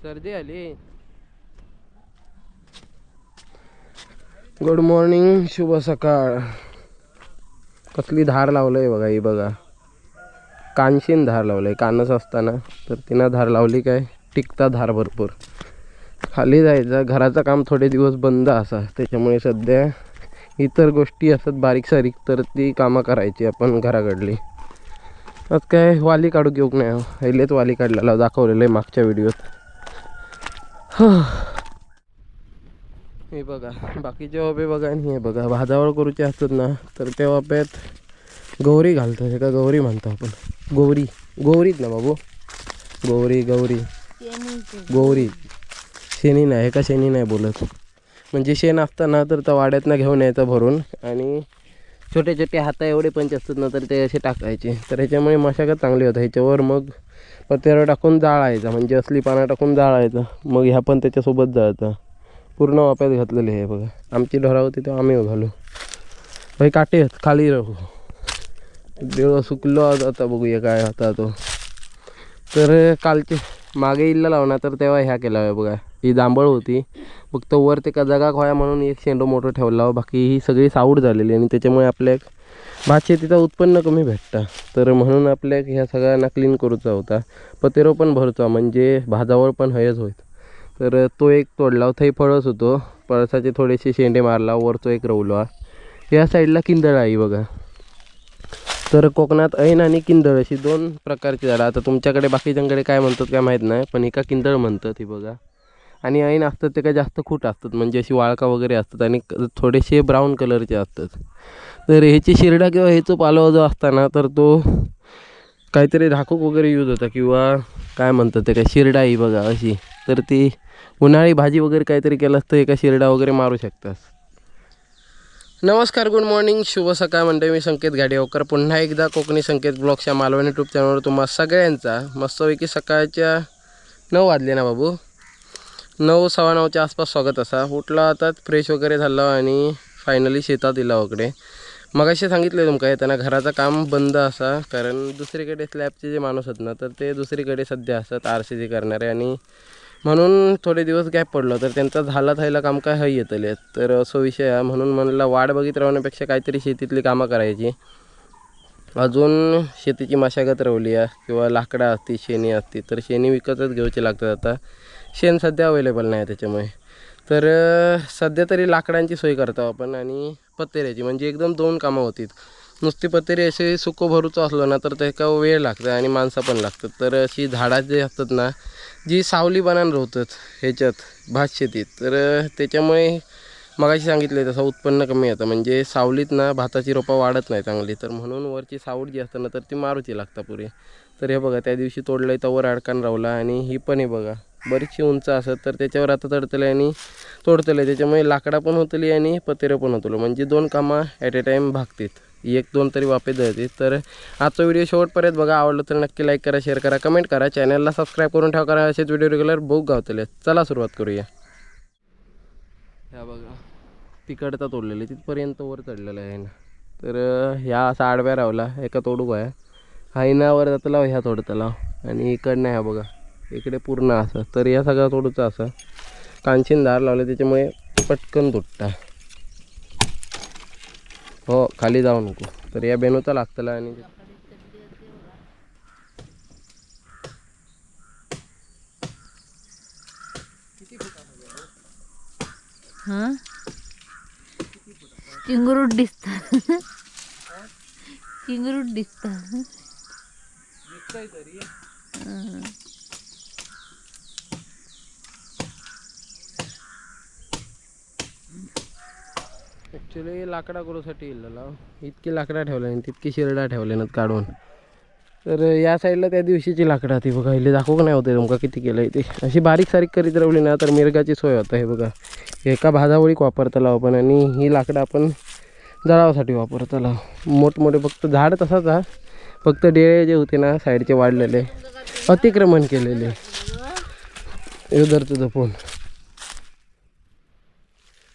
सर्दी आली. Good morning, शुभ सकाळ. कसली धार लावलंय बघा, ही बघा कानशीन धार लावलंय. कानच असताना तर तिनं धार लावली काय, टिकता धार भरपूर. खाली जायचं, घराचं काम थोडे दिवस बंद असा, त्याच्यामुळे सध्या इतर गोष्टी असतात बारीक सारीक, तर ती कामं करायची आपण घराकडली. आज काय वाली काढू घेऊ नाही, पहिलेच वाली काढलेला दाखवलेलं आहे मागच्या व्हिडिओत. हे बघा बाकीचे वापे बघा, आणि हे बघा भाजावळ करूचे असतात ना, तर त्या वाप्यात गौरी घालतात. हे का गौरी म्हणतो आपण, गोवरी. गोवरीच ना बाबू, गौरी गौरी गौरी. शेणी नाही, हे का शेणी नाही बोलत. म्हणजे शेण असताना तर त्या वाड्यातनं घेऊन यायचं भरून, आणि छोटे छोटे हाता एवढे पंच असतात ना, तर ते असे टाकायचे. तर ह्याच्यामुळे मशागत चांगली होतं. ह्याच्यावर मग पत्र्यावर टाकून जाळायचा, म्हणजे असली पानं टाकून जाळायचं. मग ह्या पण त्याच्यासोबत जायचं. पूर्ण वाप्यात घातलेले आहे बघा. आमची ढोरा होती तेव्हा आम्ही घालू. भाई काटे खाली राहू. देव सुकलो आता, बघूया काय होता तो. तर कालचे मागे इल्ला लावणार, तर तेव्हा ह्या केला आहे बघा. ही जांभळ होती, फक्त वर ते का जगा खोया म्हणून एक शेंडो मोठं ठेवला. बाकी ही सगळी साऊड झालेली, आणि त्याच्यामुळे आपल्या भात शेतीचं उत्पन्न कमी भेटतं. तर म्हणून आपल्या ह्या सगळ्यांना क्लीन करूचा होता. पतेरो पण भरूचा, म्हणजे भाजावळ पण हयच होत. तर तो एक तोडला, थंय फळस होतो. पळसाचे थोडेसे शेंडे मारला, वरतो एक रवला. या साईडला किंदळ आहे बघा. तर कोकणात ऐन आणि किंदळ अशी दोन प्रकारची झाडं. आता तुमच्याकडे बाकीच्यांकडे काय म्हणतात काय माहीत नाही, पण एका किंदळ म्हणतात ही बघा. आणि ऐन असतात ते काय जास्त खूट असतात, म्हणजे अशी वाळका वगैरे असतात, आणि थोडेसे ब्राऊन कलरचे असतात. तर ह्याची शिरडा किंवा ह्याचं पालवा जो असताना, तर तो काहीतरी झाकूक वगैरे यूज होता, किंवा काय म्हणतात ते काय शिरडा ही बघा अशी. तर ती उन्हाळी भाजी वगैरे काहीतरी केलं असतं, एका शिरडा वगैरे मारू शकतात. नमस्कार, गुड मॉर्निंग, शुभ सकाळ म्हणते. मी संकेत गाडीवकर पुन्हा एकदा कोकणी संकेत ब्लॉगच्या मालवणी यूट्यूब चॅनलवर तुम्हा सगळ्यांचा मस्तपैकी सकाळच्या 9 वाजले ना बाबू, 9 सव्वा 9च्या आसपास स्वागत असा. उठला आता, फ्रेश वगैरे झालं, आणि फायनली शेतात इला वगैरे. मग असे सांगितले तुमका येताना घराचं काम बंद असा, कारण दुसरीकडे स्लॅबचे जे माणूस आहेत ना, तर ते दुसरीकडे सध्या असतात RCC करणारे, आणि म्हणून थोडे दिवस गॅप पडलो. तर त्यांचा झाला थायला काम काय हय येतले. तर असं विषय आहे, म्हणून म्हणला वाट बघित राहण्यापेक्षा काहीतरी शेतीतली कामं करायची. अजून शेतीची मशागत रवली आहे, किंवा लाकडं असती, शेणी असती, तर शेणी विकतच घ्यायची लागतात. आता शेण सध्या अवेलेबल नाही त्याच्यामुळे. तर सध्या तरी लाकडांची सोय करतो आपण, आणि पत्तेऱ्याची, म्हणजे एकदम दोन कामं होतील. नुसती पत्तेरी असे सुको भरूचं असलं ना, तर त्याचा वेळ लागतं आणि माणसं पण लागतात. तर अशी झाडं जे असतात ना, जी सावली बनान राहतात ह्याच्यात भात शेतीत, तर त्याच्यामुळे मगाशी सांगितलं तसं उत्पन्न कमी येतं. म्हणजे सावलीत ना भाताची रोपं वाढत नाही चांगली, तर म्हणून वरची सावड जी असतं ना, तर ती मारूची लागतं पुरी. तर हे बघा, त्या दिवशी तोडलं आहे, तर वर अडकान रावला. आणि ही पण हे बघा बरीचशी उंच असत, तर त्याच्यावर आता तडतले आणि तोडतले. त्याच्यामुळे लाकडा पण होतली आणि पतेरं पण होतलो, म्हणजे दोन कामं ॲट ए टाईम भागतात. एक दोन तरी वापे जाते. तर आजचा व्हिडिओ शेवटपर्यंत बघा. आवडलं तर नक्की लाईक करा, शेअर करा, कमेंट करा, चॅनलला सबस्क्राईब करून ठेवा, करा असेच व्हिडिओ रेग्युलर बघू गावतले. चला सुरुवात करूया. ह्या बघा तिकडचा तोडलेले तिथपर्यंत वर चढलेलं आहे ना. तर ह्या असा आडव्या रावला, एका तोडू आहे हायनावर जातला, ह्या तोडतला, आणि इकडनं ह्या बघा इकडे पूर्ण असं. तर या सगळा तोडूचा असं कांचीन धार लावलं, त्याच्यामुळे पटकन तुटता. हो खाली जाऊ नको. तर या बेनूचा लागतला, आणि हां चिंगरूट दिसतात, चिंगरूट दिसतात. ॲक्च्युली लाकडा करूसाठी इल्लेला, इतकी लाकडा ठेवल्या आणि तितकी शिरडा ठेवल्या नात काढून. तर या साईडला त्या दिवशीची लाकडा ती बघा, इले दाखवू नाही होते तुमका किती केलं आहे ते. अशी बारीक सारीक करीत राहिली ना, तर मिरगाची सोय होतं. हे बघा एका भाजावळीक वापरताला आपण, आणि ही लाकडं आपण जळावासाठी वापरताला. मोठमोठे फक्त झाड तसाच हा, फक्त डेळे जे होते ना साईडचे वाढलेले, अतिक्रमण केलेले उधरचं जपून.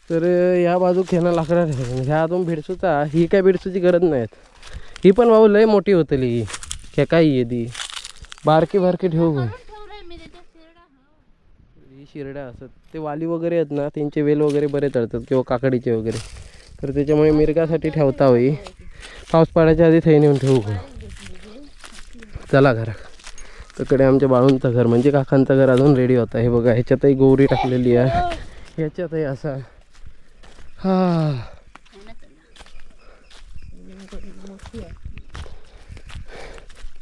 तर ह्या बाजूक ह्यानं लाकडा ठेवलं. ह्या अजून भिडसूचा, ही काय भिडसूची गरज नाहीत. ही पण बाबू लय मोठी होतली. ह्या काय येते बारकी बारकी ठेवू. ही शिरड्या असतात ते वाली वगैरे आहेत ना, त्यांचे वेल वगैरे बरे तळतात किंवा काकडीचे वगैरे, तर त्याच्यामुळे मिरगासाठी ठेवता होई. पाऊस पडायच्या आधी थै नेऊन ठेवू. चला घरा तिकडे आमच्या बाळूंचं घर म्हणजे काकांचं घर अजून रेडी होतं. हे बघा ह्याच्यातही गौरी टाकलेली आहे, ह्याच्यातही असा. हा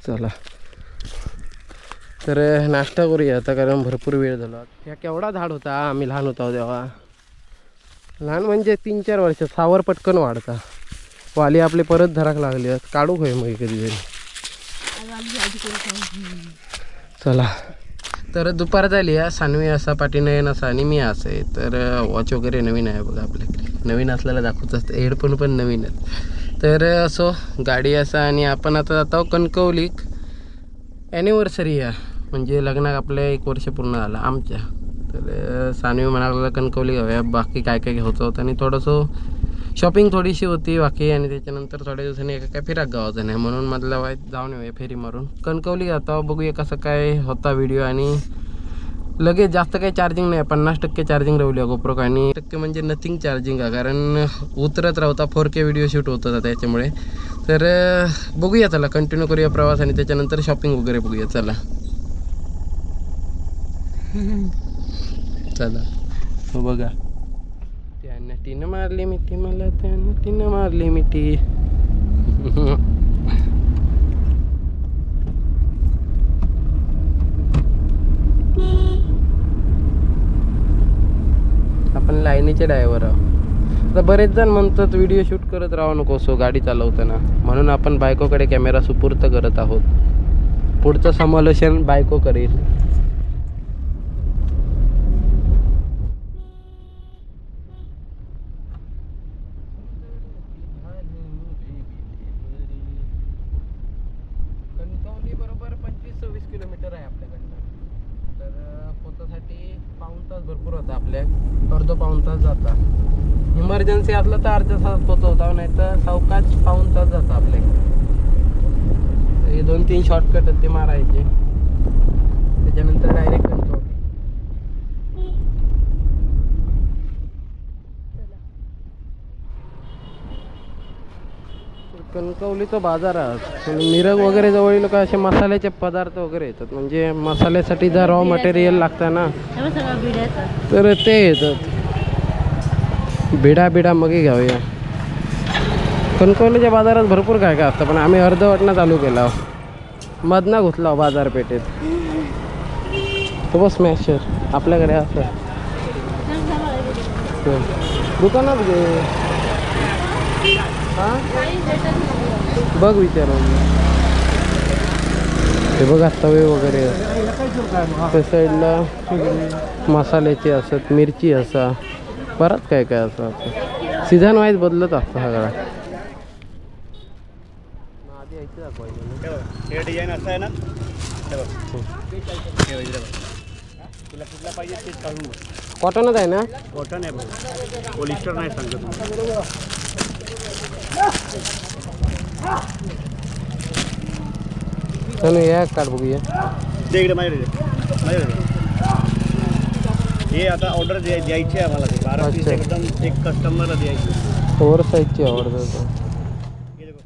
चला तर नाश्ता करूया आता, कारण भरपूर वेळ झाला. ह्या केवढा झाड होता आम्ही लहान होतो तेव्हा, लहान म्हणजे 3-4 वर्ष. सावर पटकन वाढता. वाली आपले परत धराक लागले, काढू होय मग कधीतरी. चला तर दुपार झाली आहे. सानवी असा पाठीनयन असा आणि मी असं आहे. तर वॉच वगैरे नवीन आहे बघा आपल्याकडे, नवीन असल्याला दाखवत असतं. हेडफोन पण नवीन आहेत. तर असो गाडी असा आणि आपण आता जातो कणकवलीक. ॲनिव्हर्सरी आहे म्हणजे लग्नात आपल्या 1 वर्ष पूर्ण झालं आमच्या. तर सानवी म्हणाला कणकवली जाऊया, बाकी काय काय घ्यायचं होतं आणि थोडंसं शॉपिंग थोडीशी होती बाकी. आणि त्याच्यानंतर थोड्या दिवसांनी एका काय फिराक गावाचं नाही म्हणून म्हटलं वाईट जाऊन येऊया फेरी मारून. कणकवली जातो बघूया कसं काय होता व्हिडिओ. आणि लगेच जास्त काही चार्जिंग नाही, 50% चार्जिंग राहिली गोप्रो. आणि टक्के म्हणजे नथिंग चार्जिंग आहे, कारण उतरत राहता 4K व्हिडिओ शूट होत होता त्याच्यामुळे. तर बघूया, चला कंटिन्यू करूया प्रवास आणि त्याच्यानंतर शॉपिंग वगैरे बघूया. चला चला हो बघा, त्यानं तिनं मारली मिठी मला, त्यानं तिनं मारली मिठी. आपण लाईनीचे ड्रायव्हर आहोत. आता बरेच जण म्हणतात व्हिडिओ शूट करत राहू नकोसो गाडी चालवताना, म्हणून आपण बायकोकडे कॅमेरा सुपूर्त करत आहोत. पुढचं समालोचन बायको करेल. कणकवली बरोबर 25-26 किलोमीटर आहे आपल्याकडनं. तर पोचासाठी पाऊण तास भरपूर होता आपल्या, अर्धा-पाऊण तास जाता. इमर्जन्सी असलं तर अर्ध्या तासात पोचवता, नाही तर सावकाश पाऊण तास जाता आपल्या. हे 2-3 शॉर्टकट आहेत ते मारायचे, त्याच्यानंतर डायरेक्ट कणकवली. कणकवलीचा बाजार आहे. मिरग वगैरे जवळ लोक असे मसाल्याचे पदार्थ वगैरे येतात, म्हणजे मसाल्यासाठी जर रॉ मटेरियल लागतं ना तर ते येतात. बिडा मग घ्यावूया. कणकवलीच्या बाजारात भरपूर काय काय असतं, पण आम्ही अर्धवटनं चालू केला, मधना घुसला बाजारपेठेत. तो बस स्मॅशर आपल्याकडे असं दुकानात घे. हां बघ विचारून. हे बघा तवे वगैरे त्या साईडला मसाल्याची असत, मिरची असा, परत काय काय असं. सीझन वाईज बदलत असतं सगळा. आधी यायचं दाखवायचं. हे डिझाईन असं आहे ना, तुला कुठला पाहिजे तेच काढून बघ. कॉटनच आहे ना? कॉटन आहे बघ, पॉलिस्टर नाही सांगत. चलो या काढ बघूया. ते इकडे माझ्याकडे हे आता ऑर्डर द्यायची आहे मला. ते 12 पीस एकदम एक कस्टमरला द्यायची. ओव्हर साईजची ऑर्डर देतो. हे देखो,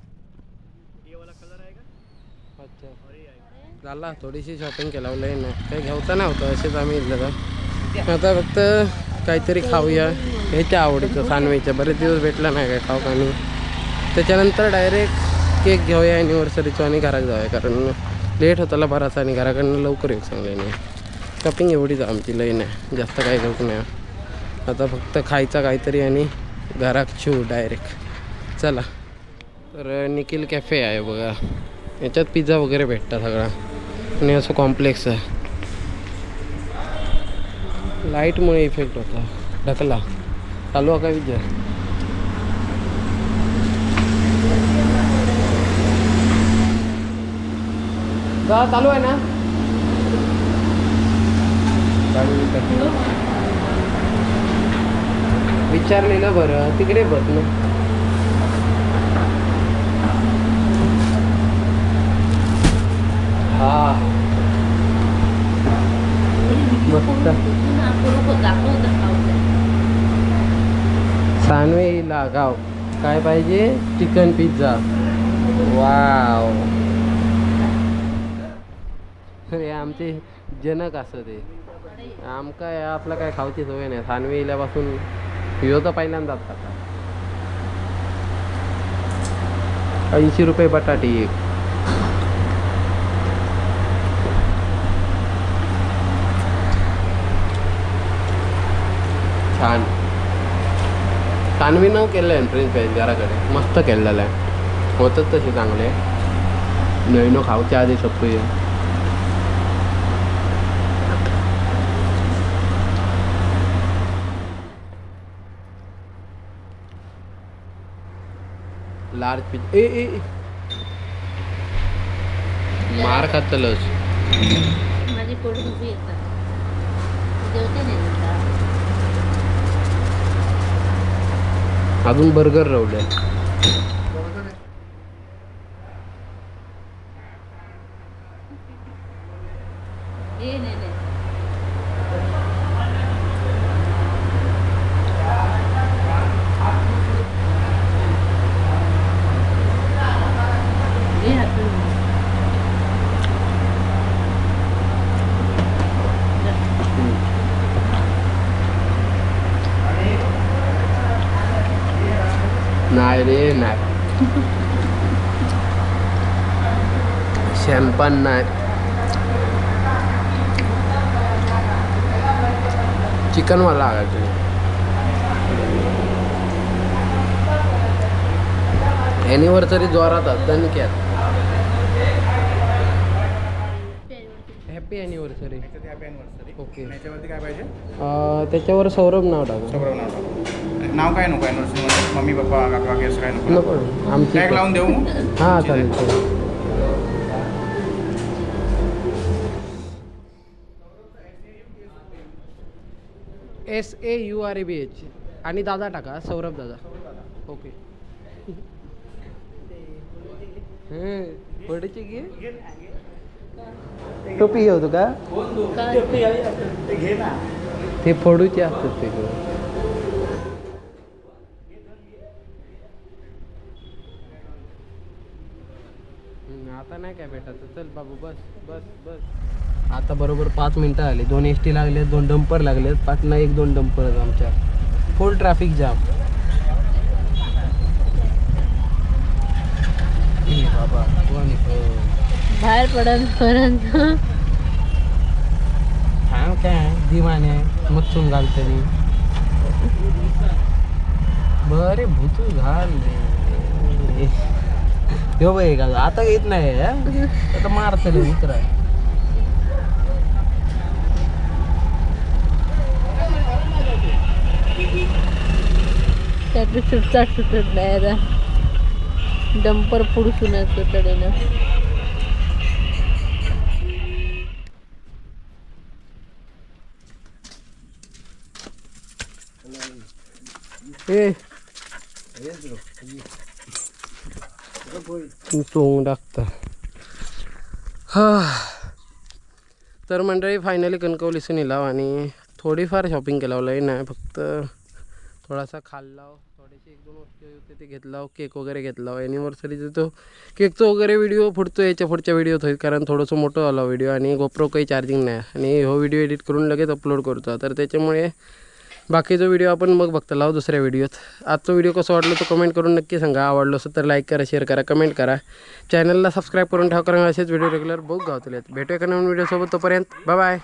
ये वाला कलर आहे का? अच्छा और ये आहे. झाला थोडीशी शॉपिंग केला नाही काही घ्यायचं नव्हतं, असेच आम्ही इथलं. आता फक्त काहीतरी खाऊया ह्याच्या आवडीचं, सानवीच्या. बरेच दिवस भेटला नाही काय खाऊ. आणि त्याच्यानंतर डायरेक्ट केक घेऊया ॲनिव्हर्सरीचं आणि घरात जाऊया, कारण लेट होताला बराच आणि घराकडनं लवकर येऊ चांगले नाही. शॉपिंग एवढीच आमची, लई नाही जास्त काही घेऊक नाही. आता फक्त खायचा काहीतरी आणि घरात शू डायरेक्ट. चला तर निखिल कॅफे आहे बघा, याच्यात पिझ्झा वगैरे भेटता सगळा आणि असं कॉम्प्लेक्स आहे. लाईटमुळे इफेक्ट होता. ढकला चालू आहे का विचार. चालू आहे ना विचारलेलं बरं, तिकडे बघ ना. हा मस्त. गाव काय पाहिजे चिकन पिझ्झा वाव हे आमचे जनक असं ते आमका आपलं काय खाऊची सवय नाही सानवी इल्यापासून ह्यो तर पहिल्यांदाच खाता 80 रुपये बटाटी एक छान सानवीनं केलं आहे फ्रेंच फ्राईज घराकडे मस्त केलेलं आहे होतच तसे चांगले नवीन खाऊच्या आधी सप्पी लार्ज पिझ्झा ए मार खातलच माझी पोट दुखी येतात जेवते नाही आता. अजून बर्गर रावले हे नाही नाही हे हातून नाही रे नाही शॅम्पन नाही चिकनवाला आगायचं ॲनिव्हर्सरी जोरात दणक्यात हॅपी ॲनिव्हर्सरी ओके त्याच्यावरती काय पाहिजे त्याच्यावर सौरभ नाव टाका सगळं नाव टाकू. नाव काय नको आहे मम्मी पप्पा काका असं काय नको नको आमची टॅग लावून देऊ मग हां चालेल चालेल SAURABH आणि दादा टाका सौरभ दादा ओके पडची घे टोपी घेऊ का घे ना ते फोडूचे असतात ते आता नाही काय भेटायचं चल बाबू बस बस बस आता बरोबर 5 मिनटं आली 2 ST लागले 2 डंपर लागलेत 5ला 1-2 डंपर आमच्या फुल ट्रॅफिक जाम बाबा बाहेर पडपर्यंत हा काय दिवाने मच्छून घालतरी बरे भूतू घाल यो बाई का आता येत नाही आता मारत मित्र त्यातलं सुटत नाही आता डंपर पुढसून असतो तडेनं सोंग टाकता हा तर मंडळी फायनली कणकवलीचं निलाव आणि थोडीफार शॉपिंग केला नाही फक्त थोडासा खाल्ला थोडेसे 1-2 वस्तू होते ते घेतला केक वगैरे घेतला ॲनिव्हर्सरीचं तो केकचं वगैरे व्हिडिओ फुटतो याच्या पुढच्या व्हिडिओत होईल कारण थोडंसं मोठं आला व्हिडिओ आणि गोप्रो काही चार्जिंग नाही आणि हो व्हिडिओ एडिट करून लगेच अपलोड करतो तर त्याच्यामुळे बाकीचा व्हिडिओ आपण मग बघता लावू दुसऱ्या व्हिडिओत आजचा व्हिडिओ कसं वाटलं तो कमेंट करून नक्की सांगा आवडलं असेल तर लाईक करा शेअर करा कमेंट करा चॅनलला सबस्क्राईब करून ठेवा कारण असेच व्हिडिओ रेग्युलर बघू गावतले भेटूया का नवीन व्हिडिओसोबत तोपर्यंत बाय बाय